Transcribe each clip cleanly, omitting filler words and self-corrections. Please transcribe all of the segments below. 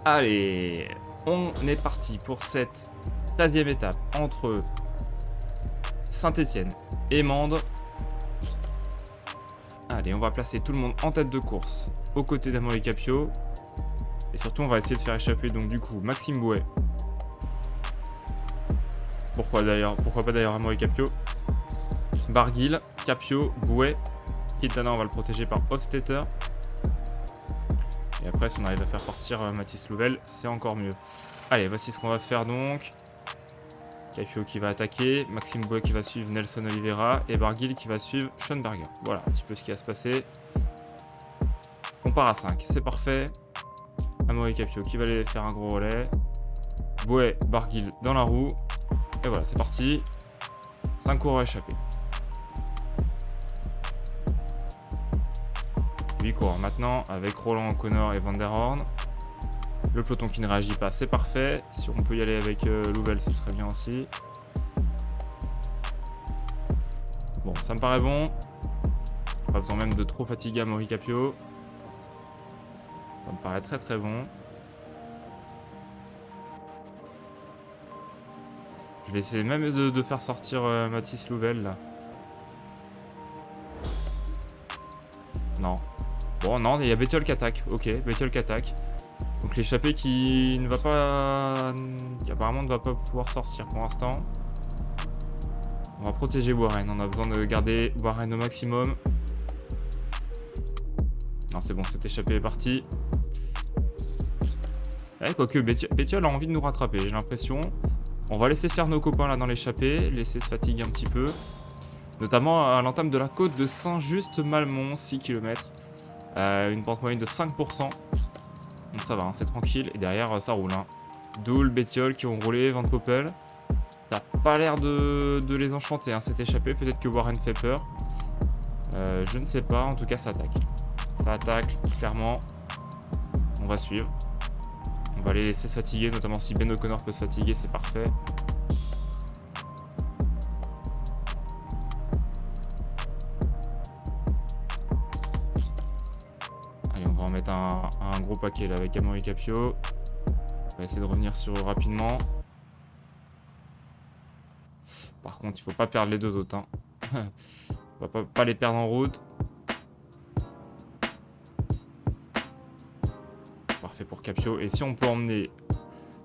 Allez, on est parti pour cette 13e étape entre Saint-Étienne et Mende. Allez, on va placer tout le monde en tête de course aux côtés d'Amaury Capio. Et surtout, on va essayer de faire échapper donc du coup Maxime Bouet. Pourquoi pas d'ailleurs Amaury Capio. Barguil, Capio, Bouet. Quintana, on va le protéger par Hofstetter. Et après, si on arrive à faire partir Mathis Louvel, c'est encore mieux. Allez, voici ce qu'on va faire donc. Capio qui va attaquer, Maxime Bouet qui va suivre Nelson Oliveira et Barguil qui va suivre Schoenberger. Voilà un petit peu ce qui va se passer. On part à 5, c'est parfait. Amaury Capio qui va aller faire un gros relais. Bouet, Barguil dans la roue. Et voilà, c'est parti. 5 coureurs échappés. 8 coureurs maintenant avec Roland O'Connor et Van der Horn. Le peloton qui ne réagit pas, c'est parfait. Si on peut y aller avec Louvel, ce serait bien aussi. Bon, ça me paraît bon. Pas besoin même de trop fatiguer Amaury Capio. Ça me paraît très très bon. Je vais essayer même de faire sortir Mathis Louvel là. Non. Bon, non, il y a Bettiol qui attaque. Ok, Bettiol qui attaque. Donc l'échappée qui ne va pas... qui apparemment ne va pas pouvoir sortir pour l'instant. On va protéger Warren. On a besoin de garder Warren au maximum. Non, c'est bon, cette échappée est partie. Ouais, quoique Bettiol a envie de nous rattraper, j'ai l'impression. On va laisser faire nos copains là dans l'échappée, laisser se fatiguer un petit peu. Notamment à l'entame de la côte de Saint-Just-Malmont, 6 km. Une pente moyenne de 5%. Donc ça va, hein, c'est tranquille. Et derrière, ça roule. Hein. Doul, Bettiol qui ont roulé, Van Poppel. Ça n'a pas l'air de les enchanter, hein, cette échappée. Peut-être que Warren fait peur. Je ne sais pas, en tout cas ça attaque. Ça attaque, clairement. On va suivre. On va les laisser se fatiguer, notamment si Ben O'Connor peut se fatiguer, c'est parfait. Allez, on va en mettre un gros paquet là avec Amaury Capio. On va essayer de revenir sur eux rapidement. Par contre, il faut pas perdre les deux autres. Hein. On va pas les perdre en route. Parfait pour Capio. Et si on peut emmener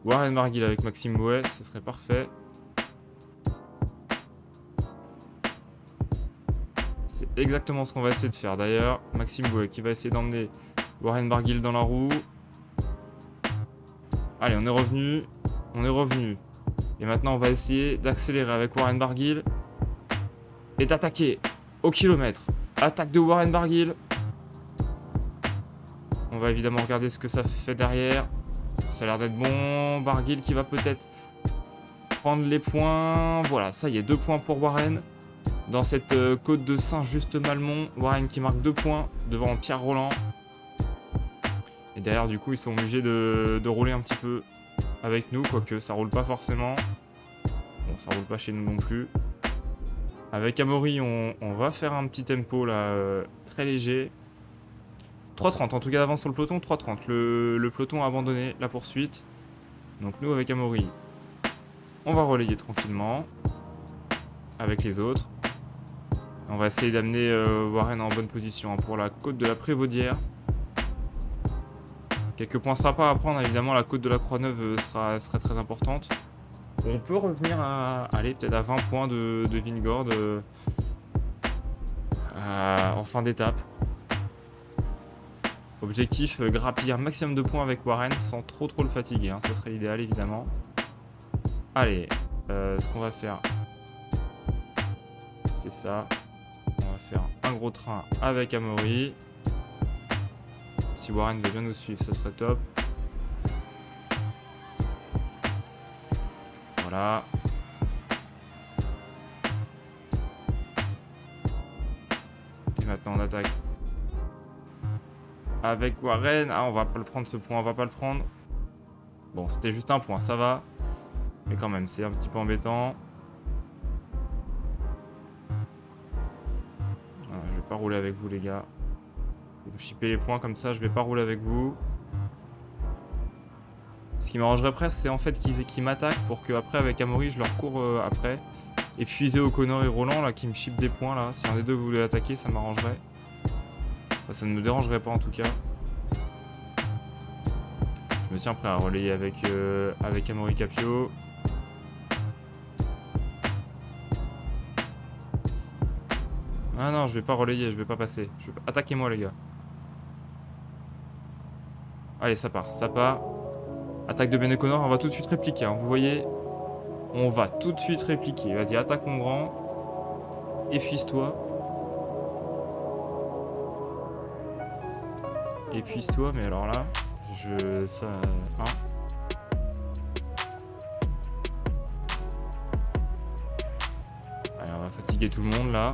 Warren Barguil avec Maxime Bouet, ce serait parfait. C'est exactement ce qu'on va essayer de faire d'ailleurs. Maxime Bouet qui va essayer d'emmener Warren Barguil dans la roue. Allez, on est revenu. On est revenu. Et maintenant, on va essayer d'accélérer avec Warren Barguil. Et d'attaquer au kilomètre. Attaque de Warren Barguil. On va évidemment regarder ce que ça fait derrière. Ça a l'air d'être bon. Barguil qui va peut-être prendre les points. Voilà, ça y est, 2 points pour Warren. Dans cette côte de Saint-Just-Malmont. Warren qui marque 2 points devant Pierre Roland. Et derrière, du coup, ils sont obligés de rouler un petit peu avec nous. Quoique ça roule pas forcément. Bon, ça roule pas chez nous non plus. Avec Amaury, on va faire un petit tempo là, très léger. 3,30 en tout cas d'avance sur le peloton, 3,30. Le peloton a abandonné la poursuite. Donc nous avec Amaury, on va relayer tranquillement avec les autres. On va essayer d'amener Warren en bonne position hein, pour la côte de la Prévaudière. Quelques points sympas à prendre, évidemment la côte de la Croix-Neuve serait très importante. On peut revenir à aller peut-être à 20 points de Vingord en fin d'étape. Objectif, grappiller un maximum de points avec Warren sans trop le fatiguer. Hein. Ça serait l'idéal évidemment. Allez, ce qu'on va faire, c'est ça. On va faire un gros train avec Amaury. Si Warren veut bien nous suivre, ce serait top. Voilà. Et maintenant on attaque avec Warren. Ah, on va pas le prendre ce point, on va pas le prendre. Bon, c'était juste un point, ça va. Mais quand même, c'est un petit peu embêtant. Voilà, je vais pas rouler avec vous les gars. Vous chipper les points comme ça, je vais pas rouler avec vous. qui m'arrangerait presque, c'est en fait qu'ils m'attaquent pour que après avec Amaury, je leur cours après. Épuiser O'Connor et Roland là qui me chip des points là. Si un des deux voulait attaquer, ça m'arrangerait. Enfin, ça ne me dérangerait pas en tout cas. Je me tiens prêt à relayer avec Amaury Capio. Ah non, je vais pas relayer, je vais pas passer. Attaquez-moi les gars. Allez, ça part, ça part. Attaque de Ben O'Connor, on va tout de suite répliquer, hein. Vous voyez, on va tout de suite répliquer. Vas-y, attaque mon grand. Épuise-toi. Épuise-toi, mais alors là, ça... Hein. Allez, on va fatiguer tout le monde là.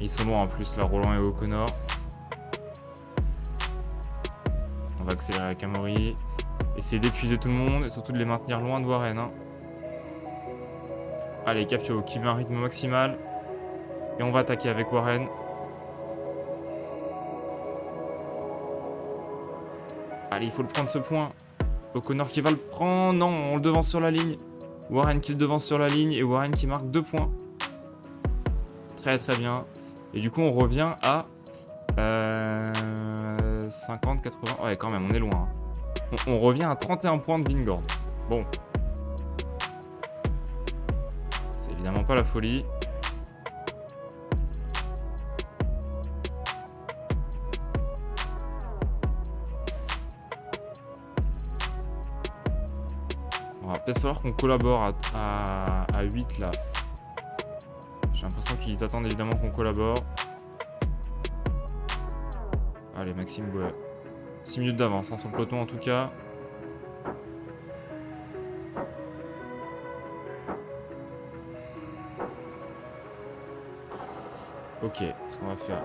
Ils sont loin en plus là, Roland et O'Connor. On va accélérer avec Amaury. Essayer d'épuiser tout le monde et surtout de les maintenir loin de Warren. Hein. Allez, Capio qui met un rythme maximal. Et on va attaquer avec Warren. Allez, il faut le prendre ce point. O'Connor qui va le prendre. Non, on le devance sur la ligne. Warren qui le devance sur la ligne. Et Warren qui marque 2 points. Très très bien. Et du coup, on revient à 50, 80. Ouais, quand même, on est loin. Hein. On revient à 31 points de Vingord. Bon. C'est évidemment pas la folie. On va peut-être falloir qu'on collabore à 8 là. J'ai l'impression qu'ils attendent évidemment qu'on collabore. Allez, Maxime, ouais. 6 minutes d'avance hein, sur le peloton en tout cas. Ok, ce qu'on va faire,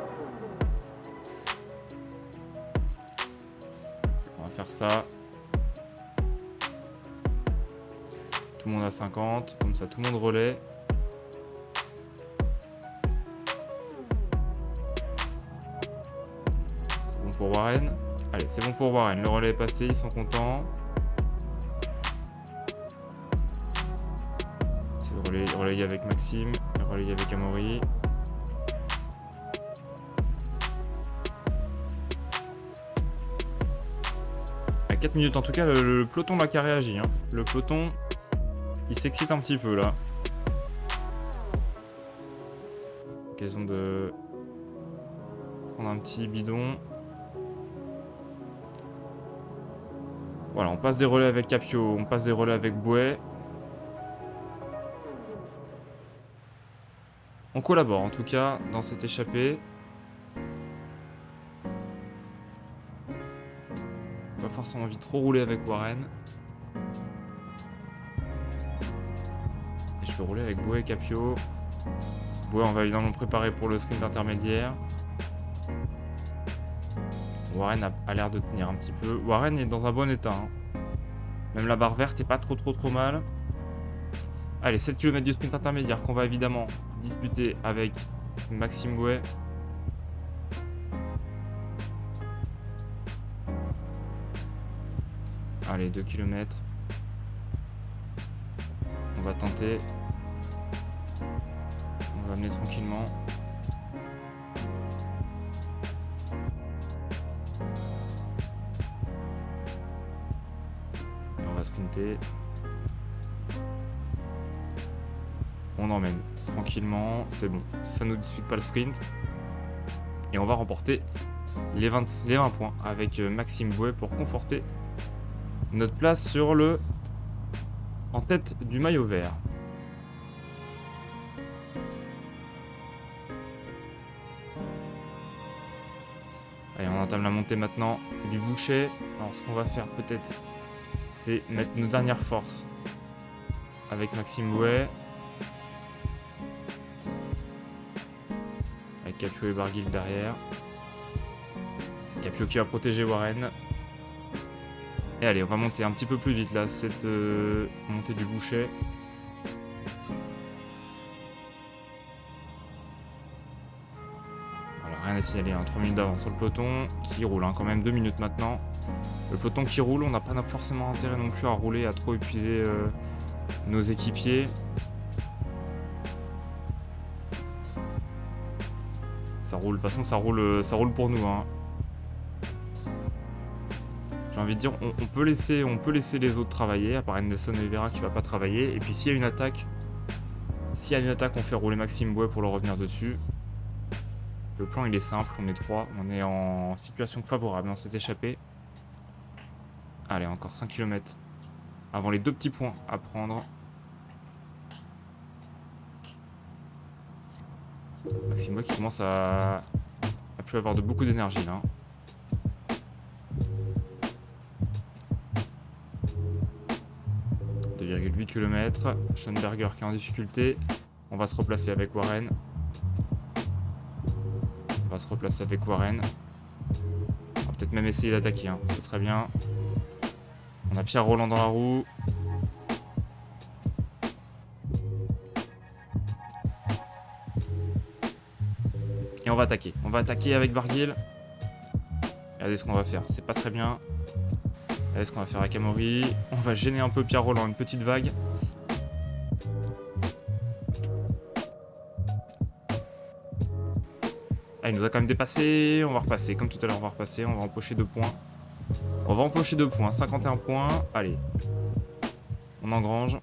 c'est qu'on va faire ça. Tout le monde à 50, comme ça tout le monde relaie. C'est bon pour Warren. Allez, c'est bon pour Warren. Le relais est passé, ils sont contents. C'est relayer avec Maxime, relayer avec Amaury. À 4 minutes en tout cas, le peloton là qui a réagi. Hein. Le peloton, il s'excite un petit peu là. Occasion de prendre un petit bidon. Voilà, on passe des relais avec Capio, on passe des relais avec Bouet. On collabore en tout cas dans cette échappée. Pas forcément envie de trop rouler avec Warren. Et je vais rouler avec Bouet et Capio. Bouet, on va évidemment préparer pour le sprint intermédiaire. Warren a l'air de tenir un petit peu. Warren est dans un bon état. Hein. Même la barre verte est pas trop mal. Allez, 7 km du sprint intermédiaire qu'on va évidemment disputer avec Maxime Bouet. Allez, 2 km. On va tenter. On va amener tranquillement. Et on va sprinter. On emmène tranquillement, c'est bon. Ça ne nous dispute pas le sprint. Et on va remporter les 20 points avec Maxime Bouet pour conforter notre place sur en tête du maillot vert. Allez, on entame la montée maintenant du Boucher. Alors ce qu'on va faire peut-être, c'est mettre nos dernières forces avec Maxime Bouet. Avec Capio et Barguil derrière. Capio qui va protéger Warren. Et allez, on va monter un petit peu plus vite là, cette montée du Boucher. Voilà, rien à signaler, hein. 3 minutes d'avance sur le peloton qui roule, hein, quand même 2 minutes maintenant. Le peloton qui roule, on n'a pas forcément intérêt non plus à rouler, à trop épuiser nos équipiers. Ça roule, de toute façon ça roule pour nous, hein. J'ai envie de dire, on peut laisser les autres travailler, à part Henderson et Vera qui va pas travailler. Et puis s'il y a une attaque, on fait rouler Maxime Bouet pour le revenir dessus. Le plan il est simple, on est 3, on est en situation favorable dans cette échappée. Allez, encore 5 km avant les 2 petits points à prendre. Maxime Bouet qui commence à plus avoir beaucoup d'énergie là. 2,8 km. Schoenberger qui est en difficulté. On va se replacer avec Warren. On va peut-être même essayer d'attaquer, hein. Ce serait bien. On a Pierre Roland dans la roue. Et on va attaquer. On va attaquer avec Barguil. Regardez ce qu'on va faire. C'est pas très bien. Regardez ce qu'on va faire avec Amaury. On va gêner un peu Pierre Roland. Une petite vague. Ah, il nous a quand même dépassé. On va repasser. Comme tout à l'heure, on va repasser. On va empocher 2 points. 51 points. Allez. On engrange.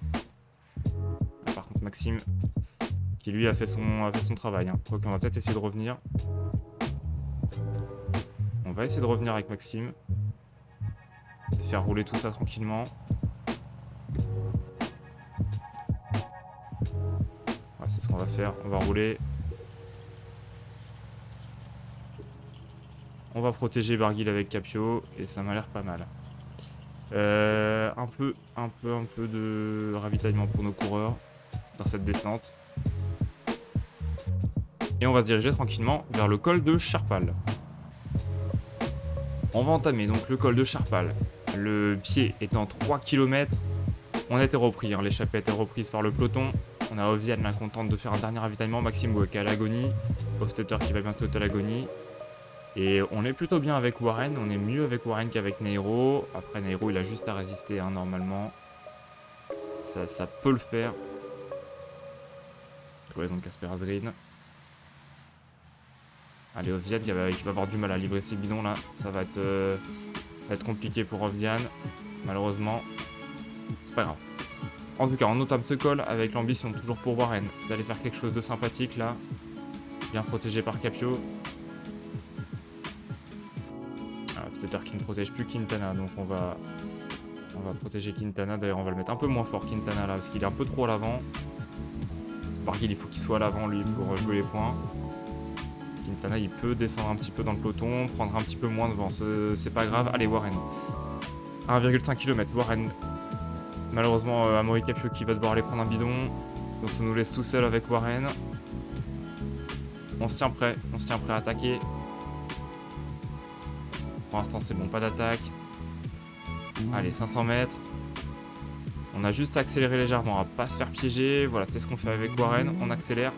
Ah, par contre, Maxime, qui lui a fait son travail, hein. Donc on va peut-être essayer de revenir. On va essayer de revenir avec Maxime. Et faire rouler tout ça tranquillement. Ouais, c'est ce qu'on va faire. On va rouler. On va protéger Barguil avec Capio et ça m'a l'air pas mal. Un peu de ravitaillement pour nos coureurs dans cette descente. Et on va se diriger tranquillement vers le col de Charpal. On va entamer donc le col de Charpal. Le pied étant 3 km. On a été repris, hein. L'échappée a été reprise par le peloton. On a Ovzian là contente de faire un dernier ravitaillement. Maxime Bouet qui est à l'agonie. Hofstetter qui va bientôt être à l'agonie. Et on est plutôt bien avec Warren, on est mieux avec Warren qu'avec Nairo. Après Nairo il a juste à résister, hein, normalement. Ça peut le faire. Cloison de Casper Asgreen. Allez, Ovzian qui va avoir du mal à livrer ses bidons là. Ça va être compliqué pour Ovzian, malheureusement. C'est pas grave. En tout cas, on entame ce col avec l'ambition toujours pour Warren d'aller faire quelque chose de sympathique là. Bien protégé par Capio. Hofstetter qui ne protège plus Quintana, donc on va protéger Quintana. D'ailleurs, on va le mettre un peu moins fort Quintana là, parce qu'il est un peu trop à l'avant. Barguil, il faut qu'il soit à l'avant lui pour jouer les points. Quintana, il peut descendre un petit peu dans le peloton, prendre un petit peu moins devant, c'est pas grave. Allez, Warren. 1,5 km, Warren. Malheureusement, Amaury Capio qui va devoir aller prendre un bidon. Donc ça nous laisse tout seul avec Warren. On se tient prêt à attaquer. Pour l'instant, c'est bon, pas d'attaque. Allez, 500 mètres. On a juste accéléré légèrement, à pas se faire piéger. Voilà, c'est ce qu'on fait avec Warren. On accélère.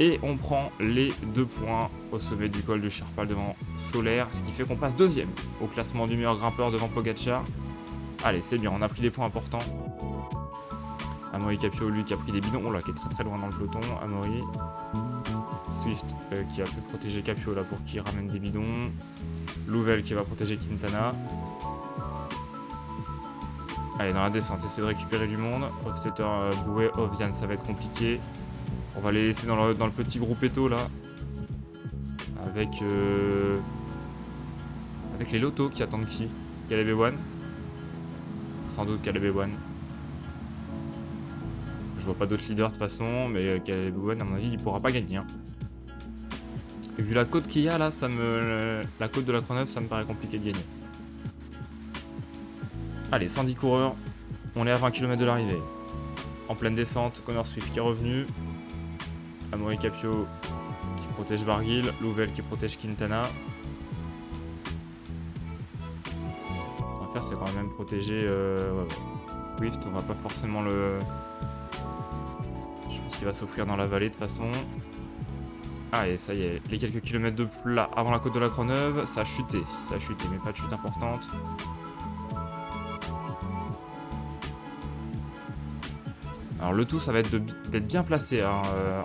Et on prend les 2 points au sommet du col de Charpal devant Solaire. Ce qui fait qu'on passe 2e au classement du meilleur grimpeur devant Pogacar. Allez, c'est bien, on a pris des points importants. Amaury Capio, lui, qui a pris des bidons. Oh là, qui est très très loin dans le peloton. Amaury. Swift qui va peut-être protéger Capio là pour qu'il ramène des bidons. Louvel qui va protéger Quintana. Allez, dans la descente, essayer de récupérer du monde. Hofstetter, Bouet, Ovzian, ça va être compliqué. On va les laisser dans le petit groupe Eto là. Avec les lotos qui attendent qui? Caleb Ewan. Sans doute Caleb Ewan. Je vois pas d'autres leaders de toute façon, mais Caleb Ewan, à mon avis, il pourra pas gagner, hein. Et vu la côte qu'il y a là, la côte de la Croix-Neuve, ça me paraît compliqué de gagner. Allez, 110 coureurs. On est à 20 km de l'arrivée. En pleine descente, Connor Swift qui est revenu. Amaury Capio qui protège Barguil. Louvel qui protège Quintana. Ce qu'on va faire, c'est quand même protéger Swift. On va pas forcément le... Je pense qu'il va s'offrir dans la vallée de toute façon. Ah, et ça y est, les quelques kilomètres de plat avant la côte de la Croix-Neuve, ça a chuté, mais pas de chute importante. Alors le tout, ça va être d'être bien placé hein,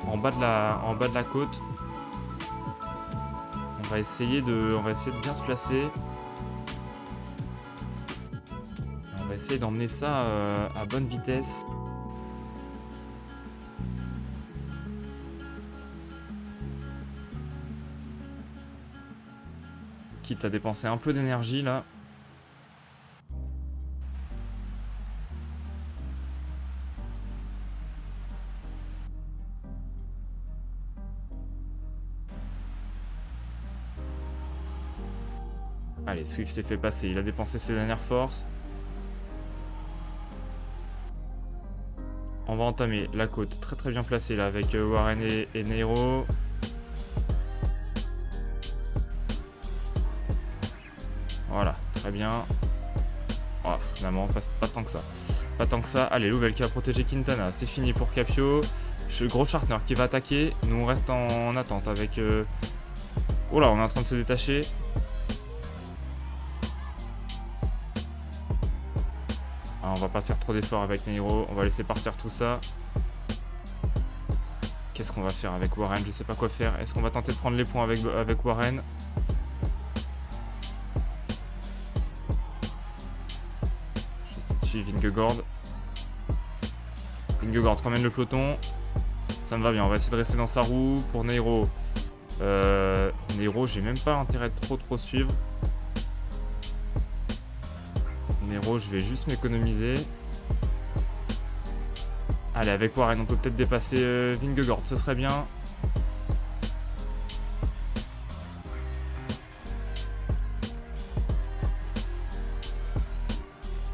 en bas de la côte. On va essayer de bien se placer. On va essayer d'emmener ça à bonne vitesse. Quitte à dépenser un peu d'énergie là. Allez, Swift s'est fait passer, il a dépensé ses dernières forces. On va entamer la côte très très bien placée là avec Warren et Neiro. Voilà, très bien. Oh, finalement, pas tant que ça. Pas tant que ça. Allez, Louvel qui va protéger Quintana. C'est fini pour Capio. Gros Shartner qui va attaquer. Nous, on reste en attente avec... Oh là, on est en train de se détacher. Ah, on va pas faire trop d'efforts avec Neiro. On va laisser partir tout ça. Qu'est-ce qu'on va faire avec Warren? Je sais pas quoi faire. Est-ce qu'on va tenter de prendre les points avec Warren? Vingegaard. Vingegaard ramène le peloton. Ça me va bien, on va essayer de rester dans sa roue. Pour Neiro. Neiro, j'ai même pas intérêt de trop suivre. Neiro, je vais juste m'économiser. Allez, avec Warren, on peut peut-être dépasser Vingegaard, ce serait bien.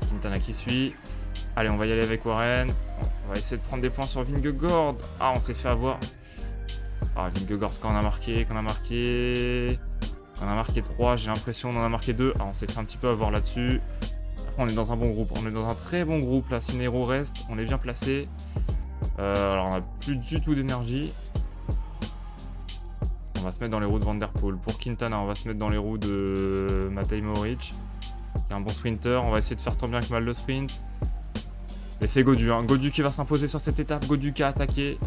Quintana qui suit. Allez, on va y aller avec Warren. On va essayer de prendre des points sur Vingegaard. Ah, on s'est fait avoir. Ah, Vingegaard, quand on a marqué 3, j'ai l'impression, on en a marqué 2. Ah, on s'est fait un petit peu avoir là-dessus. Après, on est dans un bon groupe. On est dans un très bon groupe. Là, si Neiro reste, on est bien placé. Alors, on n'a plus du tout d'énergie. On va se mettre dans les roues de Van Der Poel. Pour Quintana, on va se mettre dans les roues de Matej Mohoric, qui est un bon sprinter. On va essayer de faire tant bien que mal le sprint. Et c'est Gaudu, hein. Gaudu qui va s'imposer sur cette étape. Gaudu qui a attaqué.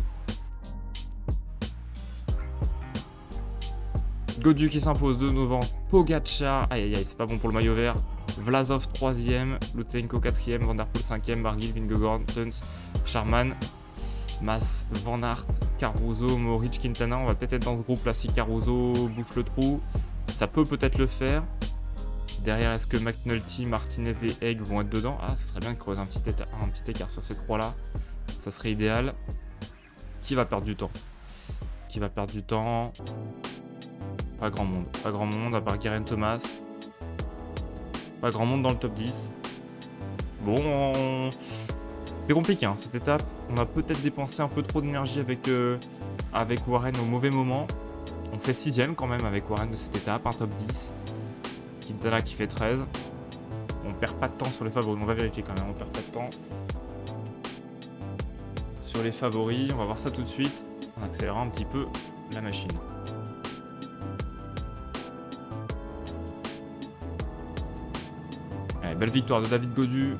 Gaudu qui s'impose de devant. Pogacar. Aïe aïe aïe, c'est pas bon pour le maillot vert. Vlasov 3ème. Lutsenko 4ème. Van Der Poel 5ème. Barguil, Vingegaard, Teuns, Charman, Mas, Van Aert, Caruso, Mohoric, Quintana. On va peut-être être dans ce groupe là si Caruso bouche le trou. Ça peut peut-être le faire. Derrière, est-ce que McNulty, Martinez et Egg vont être dedans? Ah, ce serait bien de creuser un petit écart sur ces trois-là. Ça serait idéal. Qui va perdre du temps? Pas grand monde, à part Geraint Thomas. Pas grand monde dans le top 10. Bon, c'est compliqué, hein, cette étape. On a peut-être dépensé un peu trop d'énergie avec Warren au mauvais moment. On fait 6ème quand même avec Warren de cette étape, un top 10. Quintana qui fait 13. On perd pas de temps sur les favoris, on va vérifier quand même, on perd pas de temps. Sur les favoris, on va voir ça tout de suite. On accélérera un petit peu la machine. Allez, belle victoire de David Gaudu.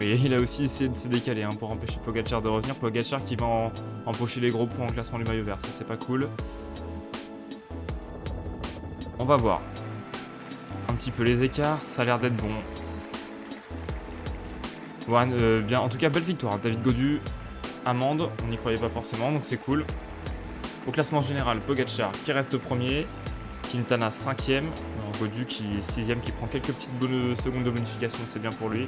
Et il a aussi essayé de se décaler hein, pour empêcher Pogacar de revenir. Pogacar qui va empocher les gros points en classement du maillot vert, ça c'est pas cool. On va voir un petit peu les écarts, ça a l'air d'être bon. Warren, bien, en tout cas belle victoire, David Gaudu. Amende, on n'y croyait pas forcément, donc c'est cool. Au classement général, Pogacar qui reste premier, Quintana 5ème, Gaudu qui est 6ème, qui prend quelques petites secondes de bonification, c'est bien pour lui.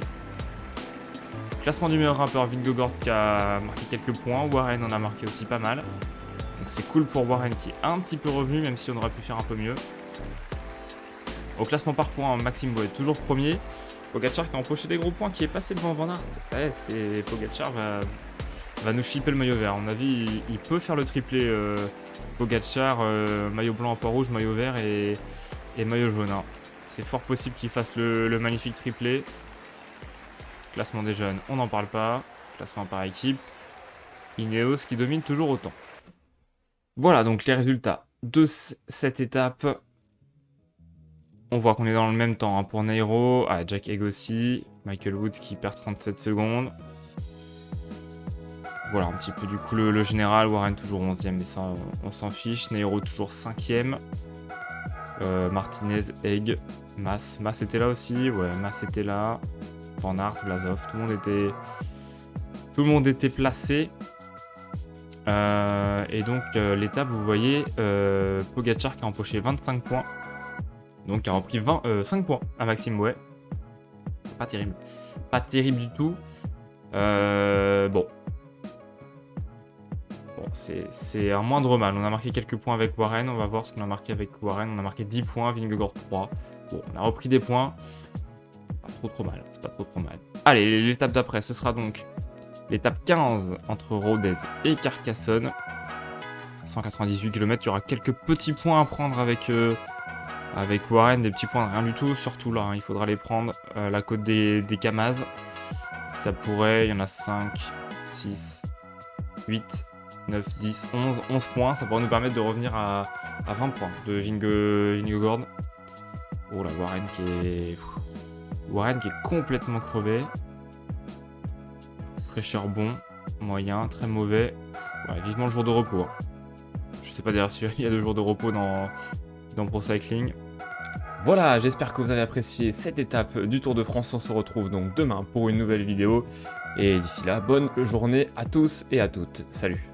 Classement du meilleur grimpeur, Vingegaard qui a marqué quelques points, Warren en a marqué aussi pas mal. Donc c'est cool pour Warren qui est un petit peu revenu, même si on aurait pu faire un peu mieux. Au classement par points, Maxime Boët toujours premier. Pogacar qui a empoché des gros points, qui est passé devant Van Aert. Ouais, Pogacar va nous shipper le maillot vert. À mon avis, il peut faire le triplé Pogacar, maillot blanc à poids rouge, maillot vert et maillot jaune. Hein. C'est fort possible qu'il fasse le magnifique triplé. Classement des jeunes, on n'en parle pas. Classement par équipe. Ineos qui domine toujours autant. Voilà, donc les résultats de cette étape. On voit qu'on est dans le même temps hein, pour Nairo. Ah, Jack Egg aussi. Michael Woods qui perd 37 secondes. Voilà, un petit peu du coup le général. Warren toujours 11e, mais ça on s'en fiche. Nairo toujours 5e. Martinez, Egg, Mas. Mas était là aussi. Ouais, Mas était là. Van Aert, Vlasov. Tout le monde était placé. Et donc l'étape, vous voyez, Pogacar qui a empoché 25 points. Donc qui a repris 5 points à Maxime Bouet. Pas terrible. Pas terrible du tout. Bon. Bon, c'est un moindre mal. On a marqué quelques points avec Warren. On va voir ce qu'on a marqué avec Warren. On a marqué 10 points, Vingegaard 3. Bon, on a repris des points. Pas trop mal. C'est pas trop mal. Allez, l'étape d'après, ce sera donc l'étape 15 entre Rodez et Carcassonne. 198 km. Il y aura quelques petits points à prendre avec Warren. Des petits points de rien du tout. Surtout là, hein, il faudra les prendre. La côte des Camaz. Ça pourrait, il y en a 5, 6, 8, 9, 10, 11 points. Ça pourrait nous permettre de revenir à 20 points de Vingegaard. Oh là, Warren qui est complètement crevé. Fraîcheur bon, moyen, très mauvais. Voilà, vivement le jour de repos. Hein. Je sais pas d'ailleurs s'il y a 2 jours de repos dans Pro Cycling. Voilà, j'espère que vous avez apprécié cette étape du Tour de France. On se retrouve donc demain pour une nouvelle vidéo. Et d'ici là, bonne journée à tous et à toutes. Salut!